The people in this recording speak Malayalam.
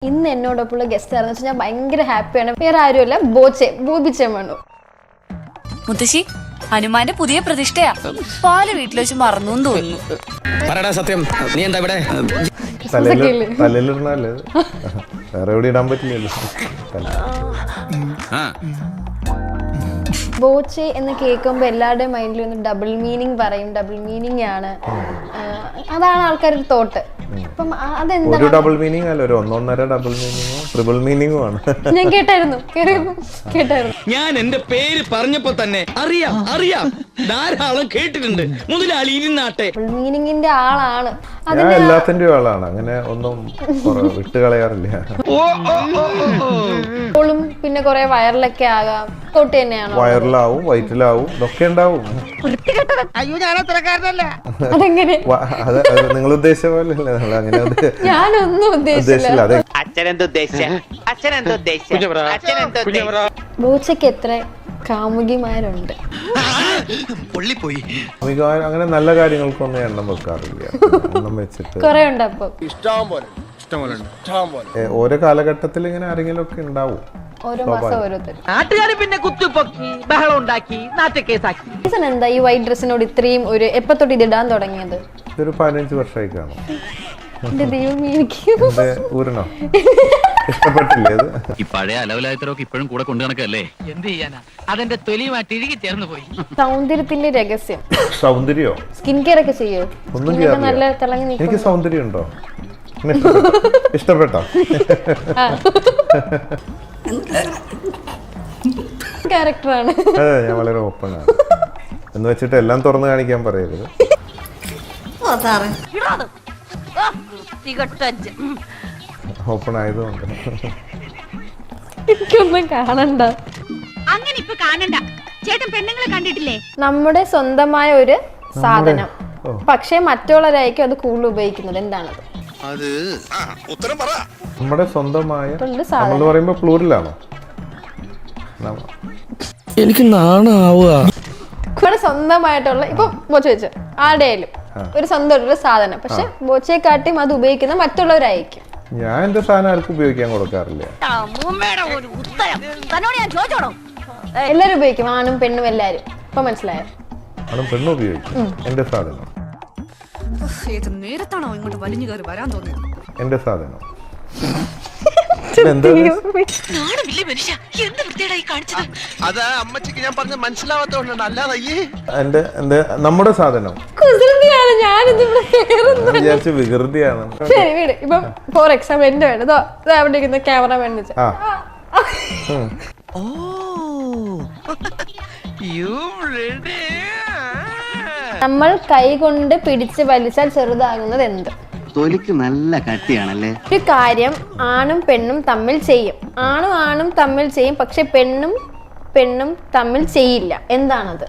ഇന്ന് എന്നോടൊപ്പമുള്ള ഗസ്റ്റ് ആണെന്ന് വെച്ചാൽ ഞാൻ ഭയങ്കര ഹാപ്പിയാണ്. വേറെ ആരുമല്ല, ബോബിച്ചേമ്മ. മുത്തശ്ശി, ഹനുമാന്റെ പുതിയ പ്രതിഷ്ഠയാ. പാല് വീട്ടിൽ വെച്ച് മറന്നു തോന്നുന്നു. പറടാ സത്യം, നീ എന്താ ഇവിടെ? തലയിലിടണല്ലേ, വേറെ എവിടെ ഇടാൻ പറ്റില്ലല്ലോ. ബോച്ചെ എന്ന് കേൾക്കുമ്പോൾ എല്ലാവരുടെയും മൈൻഡിൽ ഒന്ന് ഡബിൾ മീനിങ് പറയും. ഡബിൾ മീനിങ് ആണ്, അതാണ് ആൾക്കാരുടെ തോട്ട്. അപ്പം അതെന്താ? ഒരു ഡബിൾ മീനിങ് അല്ല, ഒരു 1.5 ഡബിൾ മീനിങ്ങോ ട്രിപ്പിൾ മീനിങ്ങോ ആണ്. ഞാൻ കേട്ടായിരുന്നു. ഞാൻ എന്റെ പേര് പറഞ്ഞപ്പോ തന്നെ അറിയാം ധാരാളം കേട്ടിട്ടുണ്ട്. മുതലാളി ഇരുന്നാട്ടെ. ഡബിൾ മീനിങ്ങിന്റെ ആളാണ്. ഞാൻ എല്ലാത്തിന്റെയും ആളാണ്, അങ്ങനെ ഒന്നും വിട്ടുകളയാറില്ല. പിന്നെ കൊറേ വയറിലൊക്കെ ആകാം, തൊട്ട് തന്നെയാണോ? വയറിലാവും, വയറ്റിലാവും, ഇതൊക്കെ ഉണ്ടാവും. അതെങ്ങനെ? നിങ്ങൾ ഉദ്ദേശിച്ച പോലെ അങ്ങനെ ഞാനൊന്നും ഉദ്ദേശിച്ചില്ല. ബോച്ചയ്ക്ക് എത്ര കാമുകിമാരുണ്ട്? അങ്ങനെ നല്ല കാര്യങ്ങൾക്കൊന്നും എണ്ണം വെക്കാറില്ല. എണ്ണം വെച്ചിട്ട് കൊറേ ഉണ്ട്. അപ്പൊ ഓരോ കാലഘട്ടത്തിൽ ഇങ്ങനെ ആരെങ്കിലും ഒക്കെ ഉണ്ടാവും. ഓരോ മാസം ഓരോരുത്തർ. നാട്ടുകാർ പിന്നെ കുത്തിപ്പൊക്കി ബഹളം ഉണ്ടാക്കി നാട്ടുകേസാക്കി. റീസൺ എന്താ ഈ വൈറ്റ് ഡ്രസ്സിനോട് ഇത്രയും ഒരു എപ്പോ തൊട്ട് ഇത് ഇടാൻ തുടങ്ങിയത്? ഇതൊരു 15 വർഷമായി കാണും. എന്റെ ദൈവമേ, എനിക്ക് ഊരണോ ഇഷ്ടപ്പെട്ടില്ലേ? ഈ പഴയ അലവലായത്തരൊക്കെ ഇപ്പോഴും കൂടെ കൊണ്ടു നടക്കല്ലേ? എന്ത് ചെയ്യാനാ, അതെന്റെ തൊലിയുമായിട്ട് ഇഴുകി ചേർന്ന് പോയി. സൗന്ദര്യത്തിന്റെ രഹസ്യം സൗന്ദര്യോ? സ്കിൻ കെയർ ഒക്കെ ചെയ്യോ? ഒന്നും ചെയ്യാറില്ല. നല്ല തിളങ്ങി നിൽക്കും. എനിക്ക് സൗന്ദര്യം ഉണ്ടോ? ഇഷ്ടപ്പെട്ടോ? ക്യാരക്ടറാണ്. അതെ, ഞാൻ വളരെ ഓപ്പൺ ആണ്. എന്ന് വെച്ചിട്ട് എല്ലാം തുറന്നു കാണിക്കാൻ പറയരുത്. ഓപ്പൺ ആയതുകൊണ്ട് എനിക്കൊന്നും കാണണ്ട. അങ്ങനെ ഇപ്പൊ കാണണ്ട. ചേട്ടൻ പെണ്ണുങ്ങളെ കണ്ടിട്ടില്ലേ? നമ്മുടെ സ്വന്തമായ ഒരു സാധനം, പക്ഷെ മറ്റുള്ളവരായിരിക്കും അത് കൂടുതൽ ഉപയോഗിക്കുന്നത്. എന്താണത്? നമ്മുടെ സ്വന്തമായ സാധനം നമ്മൾ പറയുമ്പോ പ്ലൂറലാണോ? എനിക്ക് നാണാവുക. നമ്മുടെ സ്വന്തമായിട്ടുള്ള ഇപ്പൊ ബോച്ച വെച്ച് ആരുടെയായാലും ഒരു സ്വന്തമായിട്ടൊരു സാധനം, പക്ഷെ ബോച്ചയെ കാട്ടിയും അത് ഉപയോഗിക്കുന്ന മറ്റുള്ളവരായിരിക്കും. ഞാൻ എന്റെ സാധനം ആർക്കും ഉപയോഗിക്കാൻ കൊടുക്കാറില്ല. എല്ലാരും ഉപയോഗിക്കും, ആണും പെണ്ണും എല്ലാരും. ഇപ്പൊ മനസ്സിലായോ? ആണും പെണ്ണും ഉപയോഗിക്കും എന്റെ സാധനം. നേരത്താണോ ഇങ്ങോട്ട് വലിഞ്ഞു കയറി വരാൻ തോന്നിയത്? എന്റെ സാധനം അത് അമ്മച്ചിക്ക് ഞാൻ പറഞ്ഞ മനസ്സിലാവാത്തോണ്ടാണ്, അല്ലാതെ നമ്മുടെ സാധനം. ഞാൻ വിചാരിച്ചു വികൃതിയാണ്. ശരി, വീട് ഇപ്പൊ ഫോർ എക്സാമ്പിൾ എന്റെ വേണം അവിടെ ഇരിക്കുന്ന ക്യാമറമാൻ വെച്ച് നമ്മൾ കൈ കൊണ്ട് പിടിച്ച് വലിച്ചാൽ ചെറുതാകുന്നത് എന്ത്? തൊലിക്ക് നല്ല കട്ടിയാണല്ലേ. ഒരു കാര്യം ആണും പെണ്ണും തമ്മിൽ ചെയ്യും, ആണും തമ്മിൽ ചെയ്യും, പക്ഷെ പെണ്ണും തമ്മിൽ ചെയ്യില്ല. എന്താണത്?